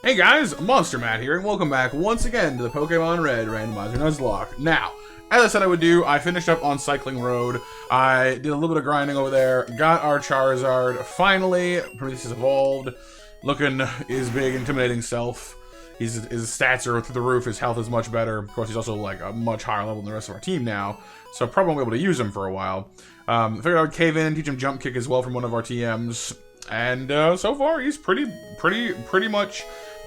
Hey guys, MonsterMatt here, and welcome back once again to the Pokemon Red Randomizer Nuzlocke. Now, as I said I would do, I finished up on Cycling Road. I did a little bit of grinding over there, got our Charizard, finally. Prometheus evolved, looking his big, intimidating self. His stats are through the roof, his health is much better. Of course, he's also like a much higher level than the rest of our team now, so probably won't be able to use him for a while. Figured I would cave in and teach him Jump Kick as well from one of our TMs. And so far, he's pretty much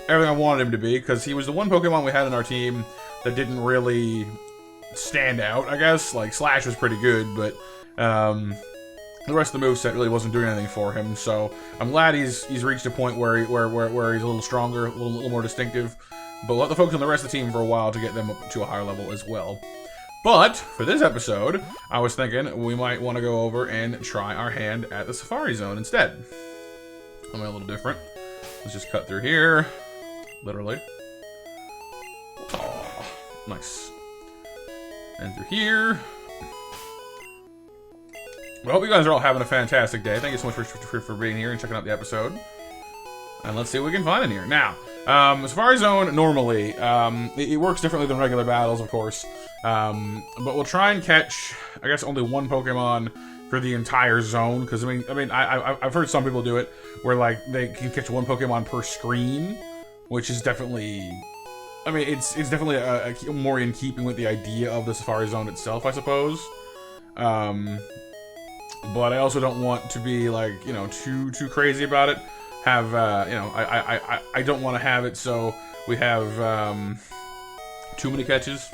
everything I wanted him to be, because he was the one Pokemon we had in our team that didn't really stand out, I guess. Like, Slash was pretty good, but the rest of the moveset really wasn't doing anything for him, so I'm glad he's reached a point where he's a little stronger, a little more distinctive, but we'll have to focus on the rest of the team for a while to get them up to a higher level as well. But, for this episode, I was thinking we might want to go over and try our hand at the Safari Zone instead. Something a little different. Let's just cut through here. Literally. Oh, nice. And through here. Well, I hope you guys are all having a fantastic day. Thank you so much for being here and checking out the episode. And let's see what we can find in here. Now, Safari Zone, normally, it works differently than regular battles, of course. But we'll try and catch, I guess, only one Pokemon for the entire zone. Because, I've heard some people do it where, like, they can catch one Pokemon per screen. Which is definitely, it's definitely a more in keeping with the idea of the Safari Zone itself, I suppose. But I also don't want to be, like, too crazy about it. Have, I don't want to have it so we have, too many catches,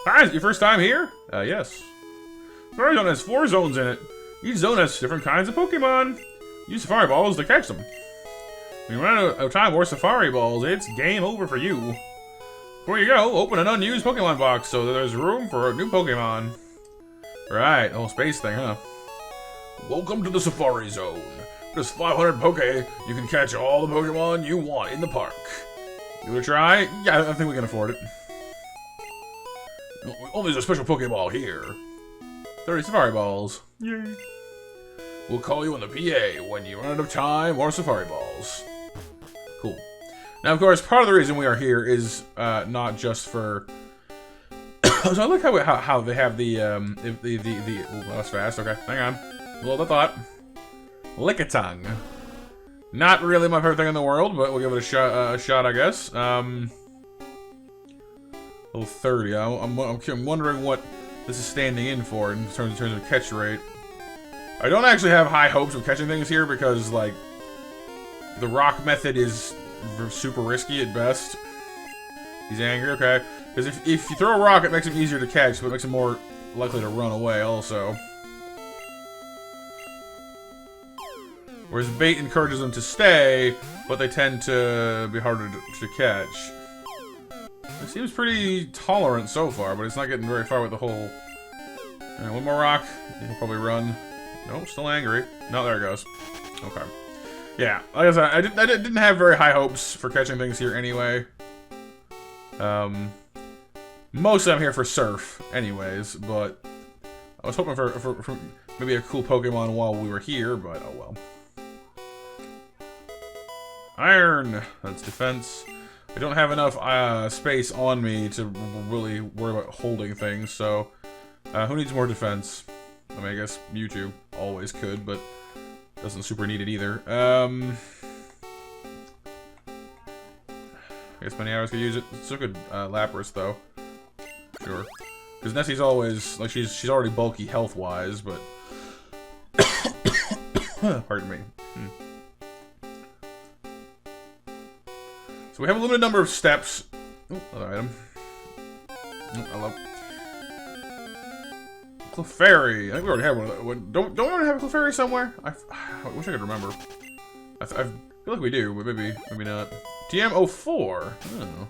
Alright, your first time here? Yes. Safari Zone has 4 zones in it. Each zone has different kinds of Pokemon. Use Safari Balls to catch them. When you run out of time or Safari Balls, it's game over for you. Before you go, open an unused Pokemon box so that there's room for a new Pokemon. Right, the whole space thing, huh? Welcome to the Safari Zone. With just 500 Poke, you can catch all the Pokemon you want in the park. Give it a try? Yeah, I think we can afford it. Only there's a special Pokeball here. 30 Safari Balls. Yay. We'll call you on the PA when you run out of time or Safari Balls. Cool. Now, of course, part of the reason we are here is not just for. So I like how they have the. Oh, that was fast. Okay, hang on. A little bit of thought. Lickitung. Not really my favorite thing in the world, but we'll give it a shot, I guess. Level 30. I'm wondering what this is standing in for in terms of catch rate. I don't actually have high hopes of catching things here because, like, the rock method is super risky at best. He's angry, okay. Because if you throw a rock, it makes him easier to catch, but it makes him more likely to run away also. Whereas bait encourages them to stay, but they tend to be harder to catch. It seems pretty tolerant so far, but it's not getting very far with the whole... Alright, one more rock. He'll probably run. Nope, still angry. No, there it goes. Okay. Yeah, like I said, I didn't have very high hopes for catching things here anyway. Mostly I'm here for Surf, anyways, but I was hoping for maybe a cool Pokemon while we were here, but oh well. Iron! That's defense. I don't have enough space on me to really worry about holding things, so who needs more defense? I guess Mewtwo always could, but doesn't super need it either. I guess many hours could use it. It's a good Lapras, though. Sure. Because Nessie's always, like, she's already bulky health-wise, but... Pardon me. So we have a limited number of steps. Oh, another item. Oh, hello. Clefairy. I think we already have one of those. Don't we already have a Clefairy somewhere? I wish I could remember. I feel like we do, but maybe not. TM04. I don't know.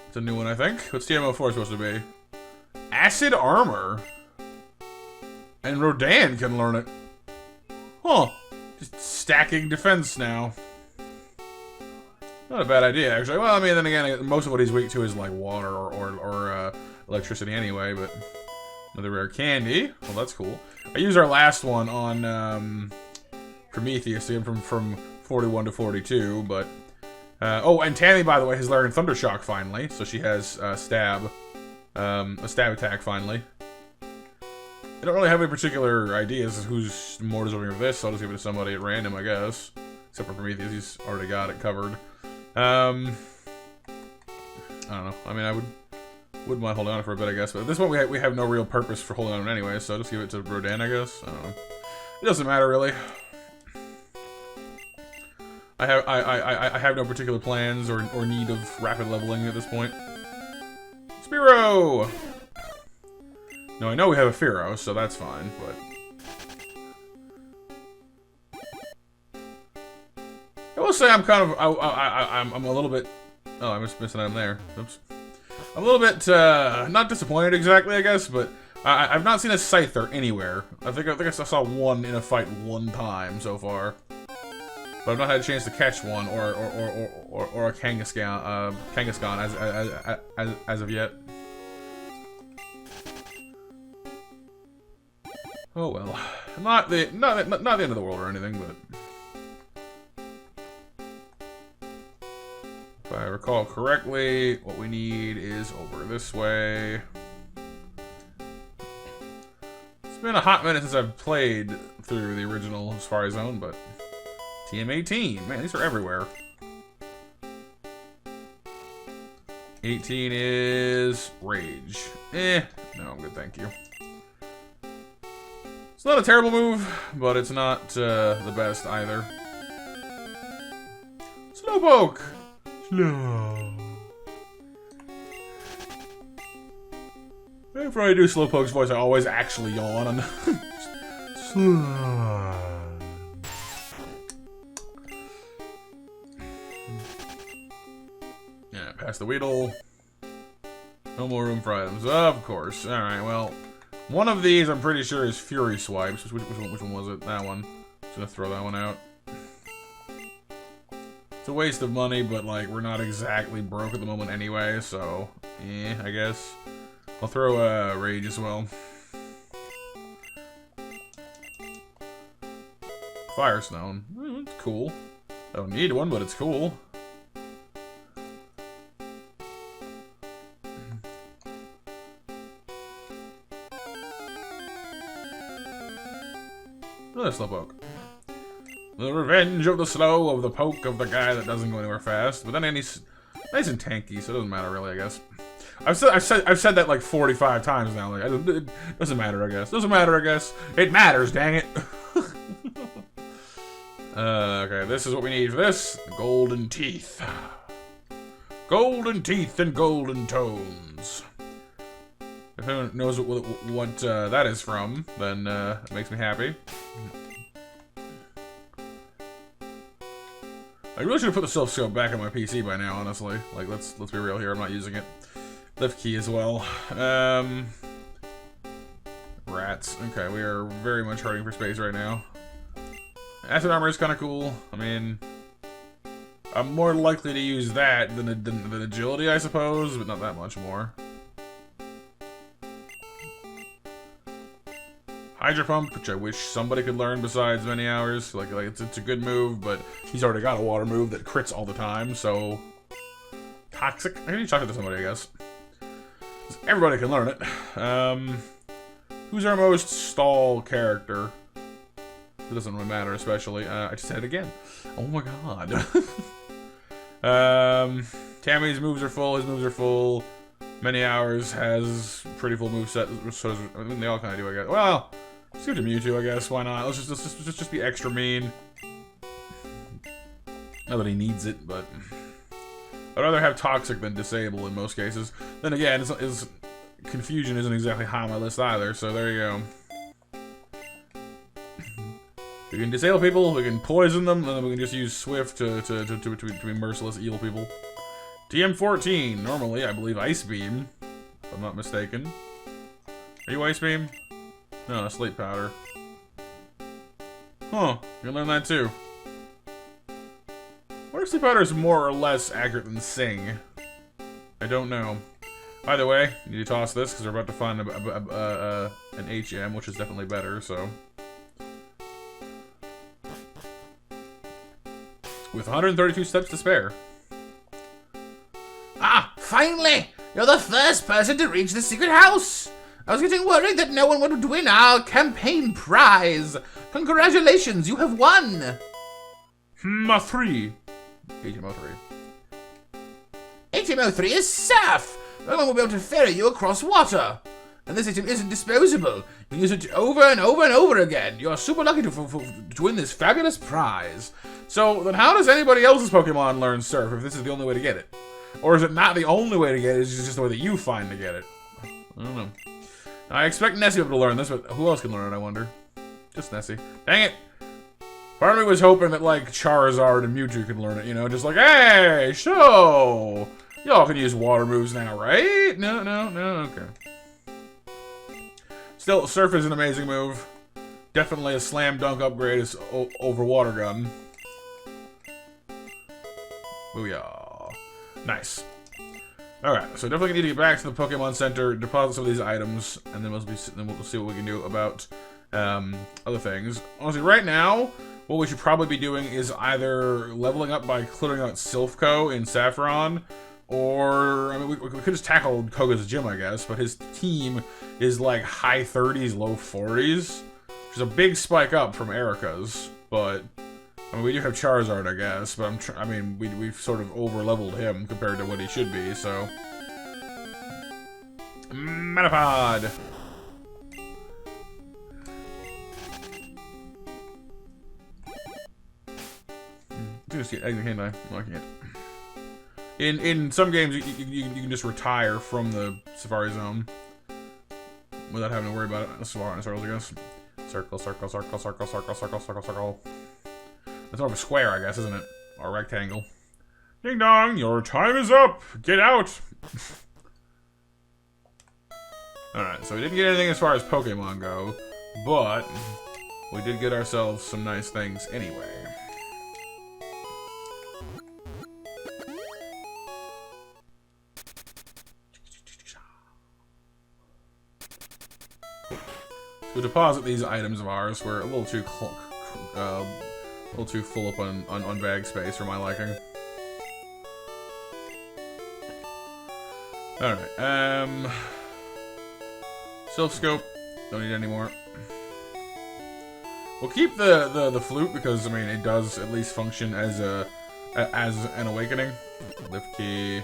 It's a new one, I think. What's TM04 supposed to be? Acid Armor. And Rodan can learn it. Huh. Just stacking defense now. Not a bad idea, actually. Well, then again, most of what he's weak to is like water or electricity anyway, but another rare candy. Well, that's cool. I used our last one on Prometheus, again from 41 to 42, but... oh, and Tammy, by the way, has learned Thunder Shock finally, so she has stab. A stab attack finally. I don't really have any particular ideas as who's more deserving of this, so I'll just give it to somebody at random, I guess. Except for Prometheus, he's already got it covered. I don't know. I mean, I wouldn't mind holding on for a bit, I guess. But at this point, we have no real purpose for holding on anyway, so I'll just give it to Rodan, I guess. I don't know. It doesn't matter, really. I have no particular plans or need of rapid leveling at this point. Spearow! No, I know we have a Fearow, so that's fine, but... I will say I'm kind of... I'm a little bit... Oh, I missed an item there. Oops. I'm a little bit, not disappointed exactly, I guess, but... I've not seen a Scyther anywhere. I think I saw one in a fight one time so far. But I've not had a chance to catch one or a Kangaskhan as of yet. Oh well, not the end of the world or anything, but if I recall correctly, what we need is over this way. It's been a hot minute since I've played through the original Safari Zone, but TM18, man, these are everywhere. 18 is Rage. No, I'm good, thank you. It's not a terrible move, but it's not the best either. Slowpoke! Slow. Whenever I do Slowpoke's voice, I always actually yawn. Slow. Yeah, past the Weedle. No more room for items. Of course. Alright, well... One of these, I'm pretty sure, is Fury Swipes. Which one was it? That one. Just gonna throw that one out. It's a waste of money, but, like, we're not exactly broke at the moment anyway, so... Yeah, I guess. I'll throw Rage as well. Firestone. It's cool. I don't need one, but it's cool. Another Slowpoke. The revenge of the slow of the poke of the guy that doesn't go anywhere fast. But then he's nice and tanky, so it doesn't matter really, I guess. I've said that like 45 times now. Like, it doesn't matter, I guess. Doesn't matter, I guess. It matters, dang it. Okay, this is what we need for this. Golden teeth. Golden teeth and golden tones. If anyone knows what that is from, then it makes me happy. I really should have put the self scope back on my PC by now, honestly. Like, let's be real here. I'm not using it. Lift key as well. Rats. Okay, we are very much hurting for space right now. Acid armor is kind of cool. I mean, I'm more likely to use that than agility, I suppose, but not that much more. Hydro Pump, which I wish somebody could learn besides many hours. Like it's a good move, but he's already got a water move that crits all the time, so... Toxic? I need to talk to somebody, I guess. Everybody can learn it. Who's our most stall character? It doesn't really matter, especially. I just said it again. Oh my god. Tammy's moves are full, his moves are full. Many Hours has pretty full moveset, so I mean, they all kind of do, I guess. Well, let's give it to Mewtwo, I guess. Why not? Let's just be extra mean. Not that he needs it, but I'd rather have Toxic than Disable in most cases. Then again, his Confusion isn't exactly high on my list either, so there you go. We can disable people, we can poison them, and then we can just use Swift to be merciless evil people. TM14, normally I believe Ice Beam, if I'm not mistaken. Are you Ice Beam? No, Sleep Powder. Huh, you can learn that too. What if Sleep Powder is more or less accurate than Sing? I don't know. By the way, you need to toss this because we're about to find an HM, which is definitely better, so. with 132 steps to spare. Ah, finally! You're the first person to reach the secret house! I was getting worried that no one would win our campaign prize! Congratulations, you have won! HMO3. HMO3. HMO3 is surf! No one will be able to ferry you across water! And this item isn't disposable. You can use it over and over and over again. You're super lucky to win this fabulous prize. So, then how does anybody else's Pokemon learn Surf if this is the only way to get it? Or is it not the only way to get it, it's just the way that you find to get it? I don't know. I expect Nessie to be able to learn this, but who else can learn it, I wonder? Just Nessie. Dang it! Part of me was hoping that, like, Charizard and Mewtwo could learn it, you know? Just like, hey, show! Y'all can use water moves now, right? No, okay. Still, Surf is an amazing move. Definitely a slam dunk upgrade over Water Gun. Booyah. Nice. Alright, so definitely need to get back to the Pokemon Center, deposit some of these items, and then we'll see what we can do about other things. Honestly, right now, what we should probably be doing is either leveling up by clearing out Silphco in Saffron, or, I mean, we could just tackle Koga's gym, I guess, but his team is like high 30s, low 40s, which is a big spike up from Erica's, but, I mean, we do have Charizard, I guess, but I mean, we've sort of over-leveled him compared to what he should be, so. Metapod! Just get exit hand, I'm liking it. In some games, you can just retire from the Safari Zone without having to worry about it. That's more circles, I guess. Circle, circle, circle, circle, circle, circle, circle, circle. That's more of a square, I guess, isn't it? Or a rectangle. Ding dong, your time is up. Get out. Alright, so we didn't get anything as far as Pokemon go, but we did get ourselves some nice things anyway. To deposit these items of ours, we're a little too full up on bag space for my liking. Alright, Silphscope, don't need any more. We'll keep the flute because, I mean, it does at least function as an awakening. Lift key.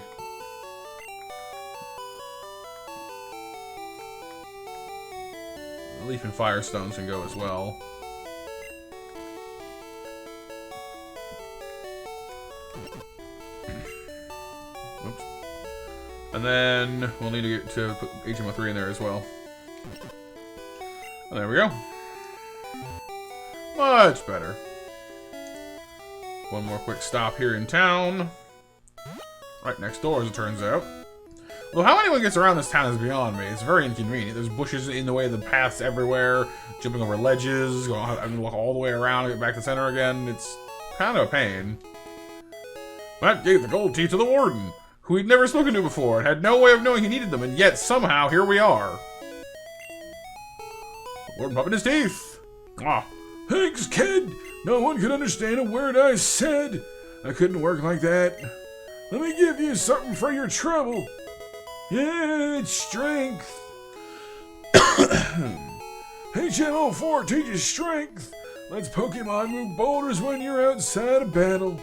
Leaf and Firestones can go as well. Oops. And then we'll need to put HMO3 in there as well. And there we go. Much better. One more quick stop here in town. Right next door, as it turns out. Well, how anyone gets around this town is beyond me. It's very inconvenient. There's bushes in the way of the paths everywhere, jumping over ledges, having to walk all the way around to get back to the center again. It's kind of a pain. Matt gave the gold teeth to the warden, who he'd never spoken to before and had no way of knowing he needed them, and yet somehow here we are. The warden popping his teeth. Ah. Thanks, kid. No one could understand a word I said. I couldn't work like that. Let me give you something for your trouble. Yeah, it's strength. HMO4 teaches strength. Lets Pokemon move boulders when you're outside of battle.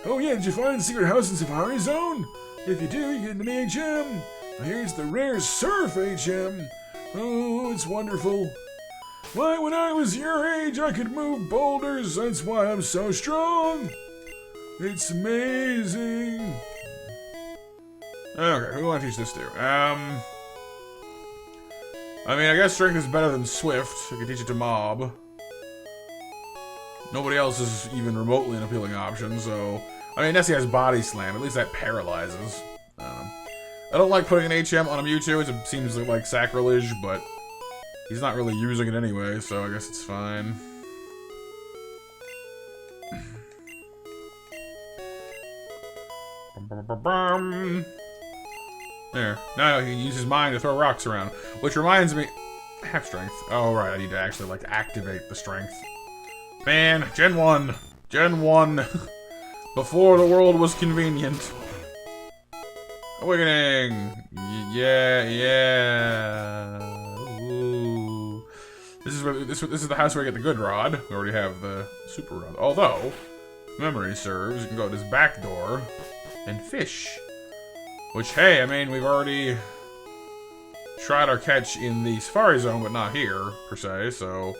Oh yeah, did you find the secret house in Safari Zone? If you do, you get an HM. Now here's the rare Surf HM. Oh, it's wonderful. Why, when I was your age, I could move boulders. That's why I'm so strong. It's amazing. Okay, who do I want to teach this to? I mean, I guess Strength is better than Swift. I could teach it to Mob. Nobody else is even remotely an appealing option, so... I mean, Nessie has Body Slam. At least that paralyzes. I don't like putting an HM on a Mewtwo. It seems like sacrilege, but... he's not really using it anyway, so I guess it's fine. There. Now he can use his mind to throw rocks around. Which reminds me... Half strength. Oh, right. I need to actually, like, activate the strength. Man, Gen 1. Gen 1. Before the world was convenient. Awakening! Yeah. Ooh. This is the house where I get the good rod. We already have the super rod. Although, memory serves, you can go out this back door and fish. Which, hey, I mean, we've already tried our catch in the Safari Zone, but not here, per se, so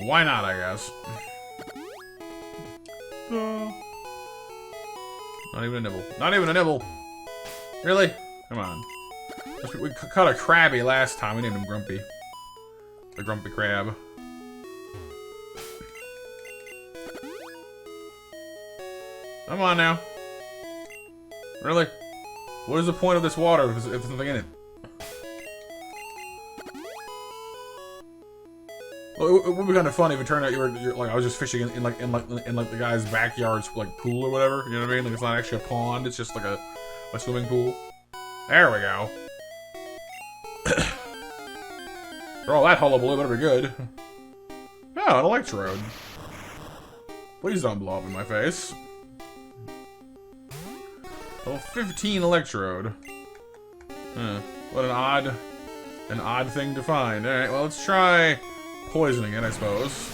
why not, I guess. Not even a nibble. Not even a nibble! Really? Come on. We caught a Krabby last time. We named him Grumpy. The Grumpy Crab. Come on now. Really? What is the point of this water if there's nothing in it? Well, it would be kind of funny if it turned out you're like I was just fishing in like the guy's backyard's like pool or whatever. You know what I mean? Like it's not actually a pond. It's just like a swimming pool. There we go. For all that hullabaloo, better be good. Oh, an electrode. Please don't blow up in my face. Level 15 electrode. Huh. What an odd thing to find. Alright, well, let's try poisoning it, I suppose.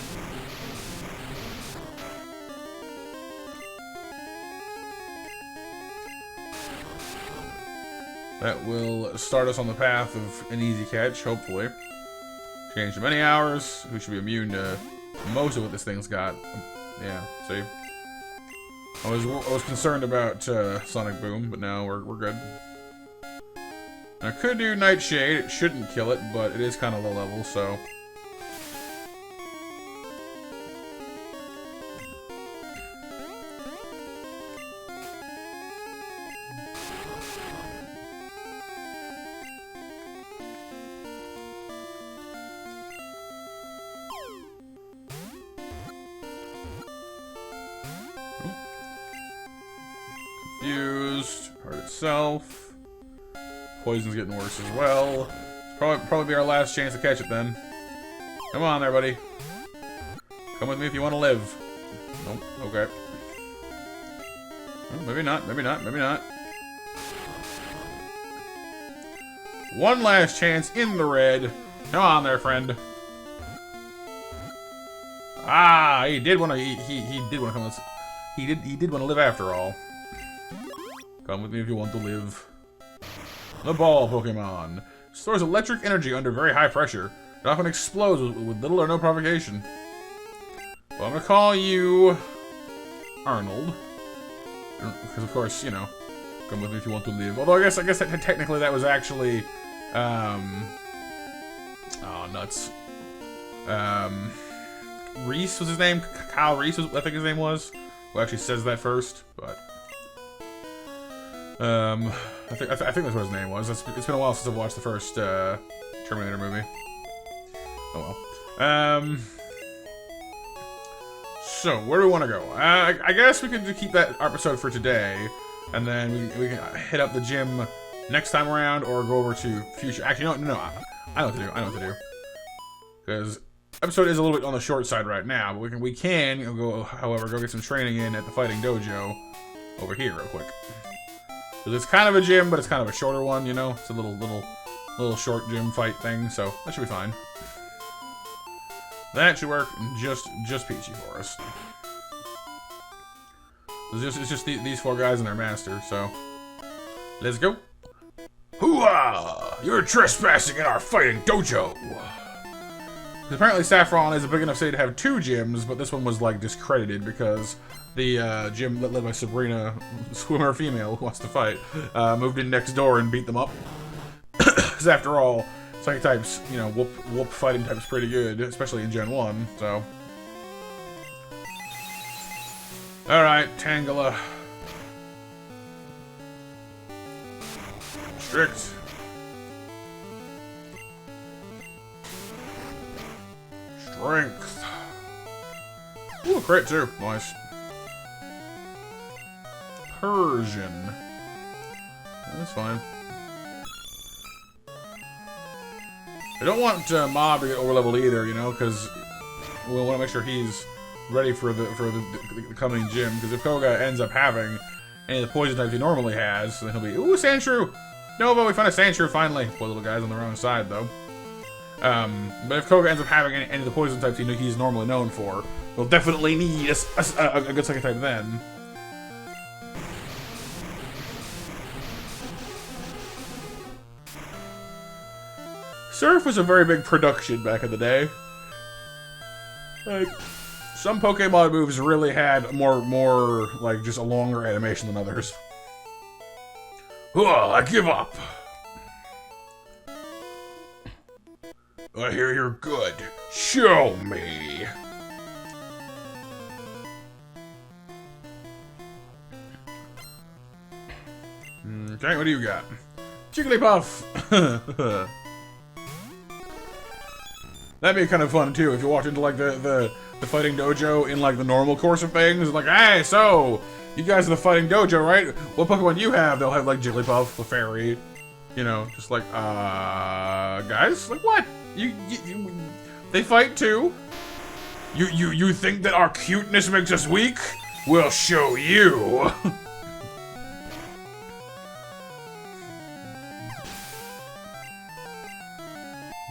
That will start us on the path of an easy catch, hopefully. Change to many hours. We should be immune to most of what this thing's got. Yeah, see? I was concerned about Sonic Boom, but now we're good. I could do Nightshade. It shouldn't kill it, but it is kind of low level, so. Confused. Hurt itself. Poison's getting worse as well. It's probably be our last chance to catch it then. Come on there, buddy. Come with me if you want to live. Nope. Okay. Well, maybe not. Maybe not. Maybe not. One last chance in the red. Come on there, friend. Ah, he did want to. He did want to come. He did want to live after all. Come with me if you want to live. The ball Pokemon stores electric energy under very high pressure. It often explodes with little or no provocation. Well, I'm gonna call you Arnold, because of course, you know, come with me if you want to live. Although I guess that technically that was actually, oh nuts. Reese was his name. Kyle Reese was, I think his name was. Who actually says that first, but. I think that's what his name was. It's been a while since I've watched the first Terminator movie. Oh well. So where do we want to go? I guess we could keep that episode for today, and then we can hit up the gym next time around, or go over to future. Actually, no. I know what to do. I know what to do. Because episode is a little bit on the short side right now, but we can go. However, go get some training in at the Fighting Dojo over here real quick. So it's kind of a gym, but it's kind of a shorter one, you know? It's a little short gym fight thing, so that should be fine. That should work just peachy for us. It's just these four guys and their master, so. Let's go. Hoo-ah! You're trespassing in our Fighting Dojo! Apparently Saffron is a big enough city to have two gyms, but this one was, like, discredited because the gym led by Sabrina, swimmer female who wants to fight, moved in next door and beat them up. Because after all, Psychic types, you know, whoop fighting types pretty good, especially in Gen 1, so. Alright, Tangela. Strict. Strength. Ooh, crit too. Nice. Persian. That's fine. I don't want Mob to get overleveled either, you know, because we want to make sure he's ready for the coming gym. Because if Koga ends up having any of the poison types he normally has, then he'll be, ooh, Sandshrew! Nova, we found a Sandshrew finally. Poor little guy's on the wrong side though. But if Koga ends up having any of the poison types he's normally known for, we'll definitely need a good second type then. Surf was a very big production back in the day. Like, some Pokemon moves really had more like, just a longer animation than others. Oh, I give up. I hear you're good. Show me. Okay, what do you got? Jigglypuff. That'd be kind of fun too if you walked into like the Fighting Dojo in like the normal course of things. Like, hey, so you guys are the Fighting Dojo, right? What Pokemon you have? They'll have like Jigglypuff, the fairy, you know, just like guys, like what? You they fight too. You think that our cuteness makes us weak? We'll show you.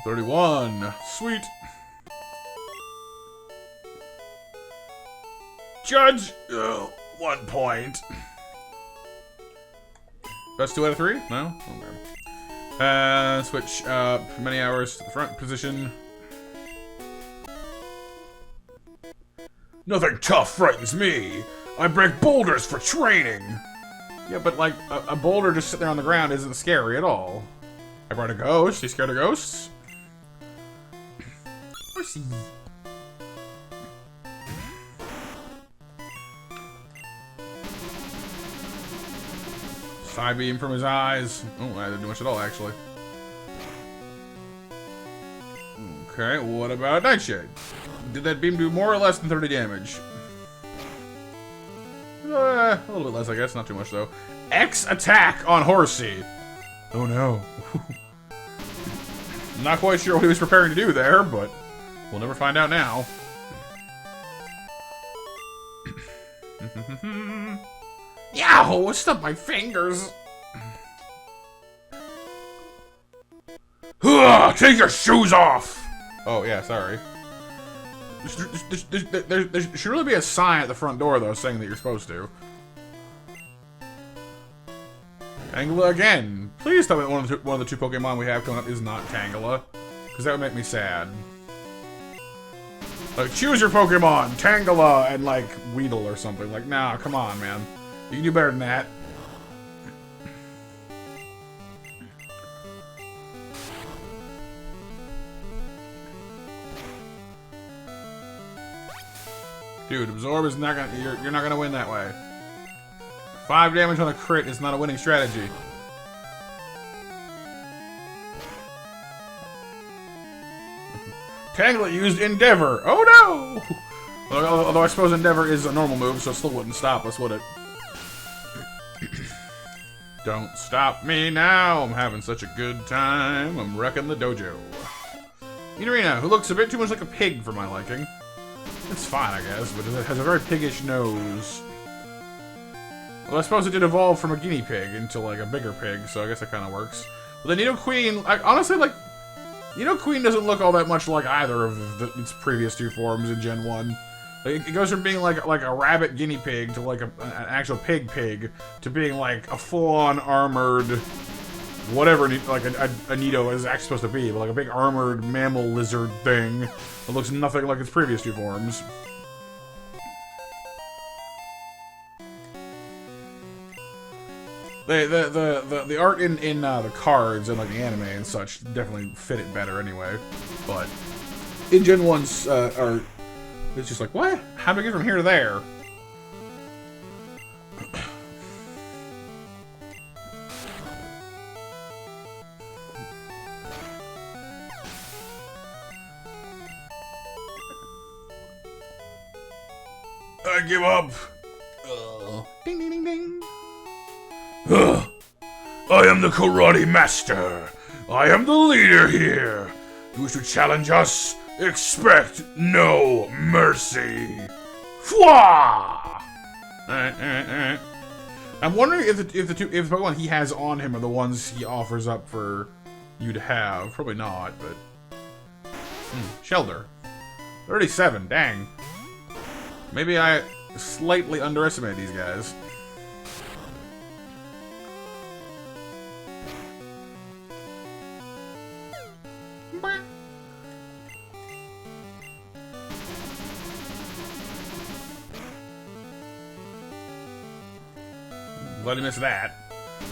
31. Sweet. Judge. 1 point. Best 2 out of 3? No? Okay. Switch up many hours to the front position. Nothing tough frightens me. I break boulders for training. Yeah, but like a boulder just sitting there on the ground isn't scary at all. I brought a ghost. You scared of ghosts? Mercy. Side beam from his eyes. Oh, I didn't do much at all, actually. Okay, what about Nightshade? Did that beam do more or less than 30 damage? A little bit less, I guess. Not too much, though. X attack on Horsey. Oh, no. Not quite sure what he was preparing to do there, but we'll never find out now. Yow! Stuck my fingers. Take your shoes off! Oh, yeah, sorry. There should really be a sign at the front door, though, saying that you're supposed to. Tangela again. Please tell me that one of the two Pokemon we have coming up is not Tangela. Because that would make me sad. Like, choose your Pokemon! Tangela and, like, Weedle or something. Like, nah, come on, man. You can do better than that. Dude, Absorb is not gonna... You're not gonna win that way. 5 damage on a crit is not a winning strategy. Tangela used Endeavor. Oh no! Although I suppose Endeavor is a normal move, so it still wouldn't stop us, would it? Don't stop me now. I'm having such a good time. I'm wrecking the dojo. Inarina, who looks a bit too much like a pig for my liking. It's fine, I guess, but it has a very piggish nose. Well, I suppose it did evolve from a guinea pig into, like, a bigger pig, so I guess that kind of works. But the Nidoqueen, honestly, like, Nidoqueen doesn't look all that much like either of its previous 2 forms in Gen 1. Like, it goes from being, like a rabbit guinea pig to, like, an actual pig to being, like, a full-on armored... whatever, like, a Nido is actually supposed to be, but, like, a big armored mammal lizard thing that looks nothing like its previous 2 forms. The art in the cards and like the anime and such definitely fit it better anyway, but in Gen 1's art, it's just like, what? How do I get from here to there? I give up. Ding ding ding ding. I am the karate master. I am the leader here. You wish to challenge us? Expect no mercy. Fwah! Alright. I'm wondering if the Pokemon he has on him are the ones he offers up for you to have. Probably not, but... Shelter. 37, dang. Maybe I slightly underestimated these guys. Glad you missed that.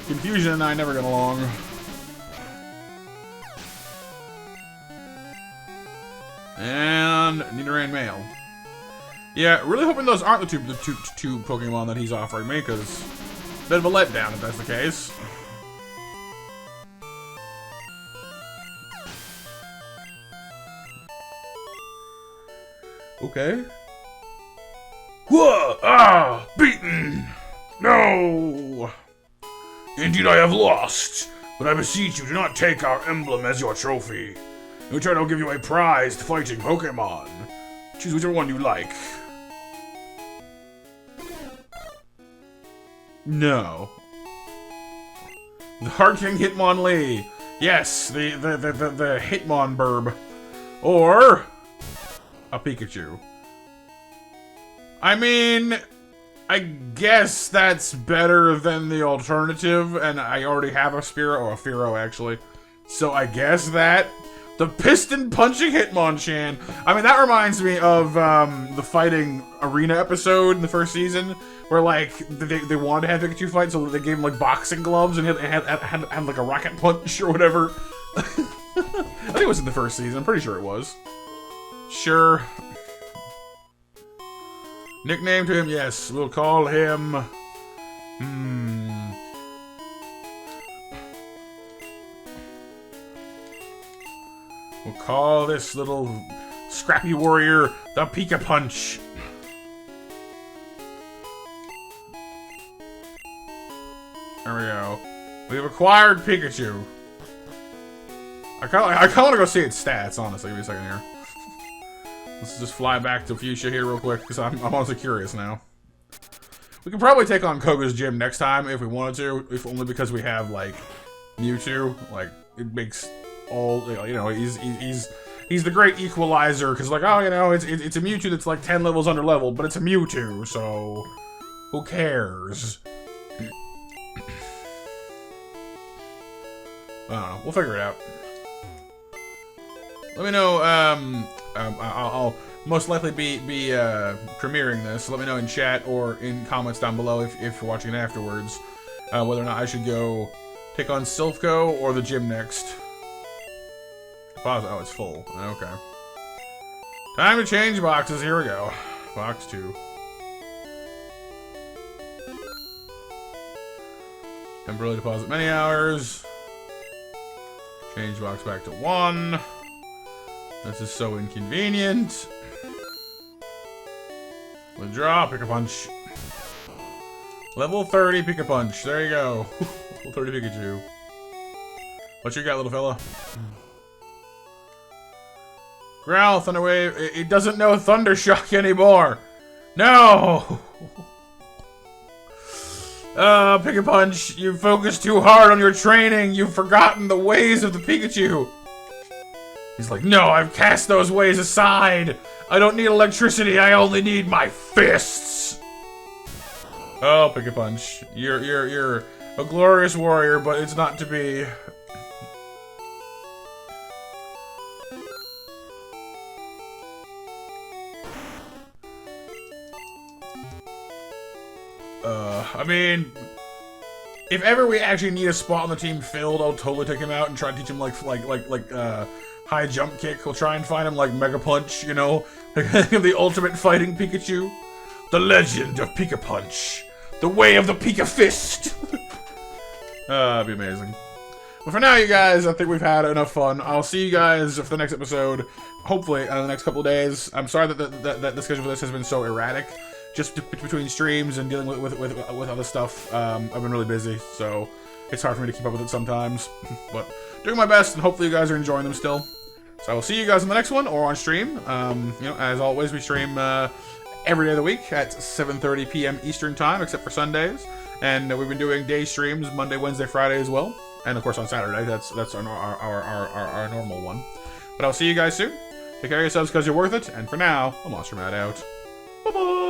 Confusion and I never get along. And Nidoran male. Yeah, really hoping those aren't the two Pokemon that he's offering me, because bit of a letdown if that's the case. Okay. Whoa! Ah! Beaten! No! Indeed I have lost, but I beseech you, do not take our emblem as your trophy. In return, I'll give you a prized fighting Pokemon. Choose whichever one you like. No. The Hard King Hitmonlee. Yes, the Hitmonburb. Or a Pikachu. I mean, I guess that's better than the alternative, and I already have a Spearow, or a Fearow actually. So I guess that. The piston punching Hitmonchan. I mean, that reminds me of the fighting arena episode in the first season, where like they wanted to have Pikachu fight, so they gave him like boxing gloves and had like a rocket punch or whatever. I think it was in the first season. I'm pretty sure it was. Sure. Nickname to him, yes. We'll call him. We'll call this little scrappy warrior the Pikapunch. There we go. We've acquired Pikachu. I kind of want to go see its stats, honestly. Give me a second here. Let's just fly back to Fuchsia here real quick, because I'm honestly curious now. We could probably take on Koga's gym next time if we wanted to, if only because we have, like, Mewtwo. Like, it makes all, you know, he's the great equalizer, because, like, oh, you know, it's a Mewtwo that's, like, 10 levels under level, but it's a Mewtwo, so who cares? I don't know. We'll figure it out. Let me know, I'll most likely be premiering this, so let me know in chat or in comments down below if you're watching it afterwards, whether or not I should go take on Silphco or the gym next. Oh, it's full. Okay. Time to change boxes. Here we go. Box 2. Temporarily deposit many hours. Change box back to 1. This is so inconvenient. Withdraw, Pikapunch. Level 30 Pikapunch. There you go. Level 30 Pikachu. What you got, little fella? Growl, Thunder Wave. It doesn't know Thunder Shock anymore. No! Pikapunch, you focused too hard on your training. You've forgotten the ways of the Pikachu. He's like, no, I've cast those ways aside. I don't need electricity. I only need my fists. Oh, Pikapunch, you're a glorious warrior, but it's not to be. I mean, if ever we actually need a spot on the team filled, I'll totally take him out and try to teach him like high jump kick. We'll try and find him like Mega Punch, you know, the ultimate fighting Pikachu, the legend of Pikapunch, the way of the Pika Fist. That'd be amazing. But for now, you guys, I think we've had enough fun. I'll see you guys for the next episode, hopefully in the next couple of days. I'm sorry that the schedule for this has been so erratic. Just between streams and dealing with other stuff, I've been really busy, so it's hard for me to keep up with it sometimes. But doing my best, and hopefully you guys are enjoying them still. So I will see you guys in the next one or on stream. You know, as always, we stream every day of the week at 7:30 p.m. Eastern Time, except for Sundays. And we've been doing day streams Monday, Wednesday, Friday as well. And of course on Saturday. That's our normal one. But I'll see you guys soon. Take care of yourselves because you're worth it. And for now, I'm MonsterMatt out. Bye-bye.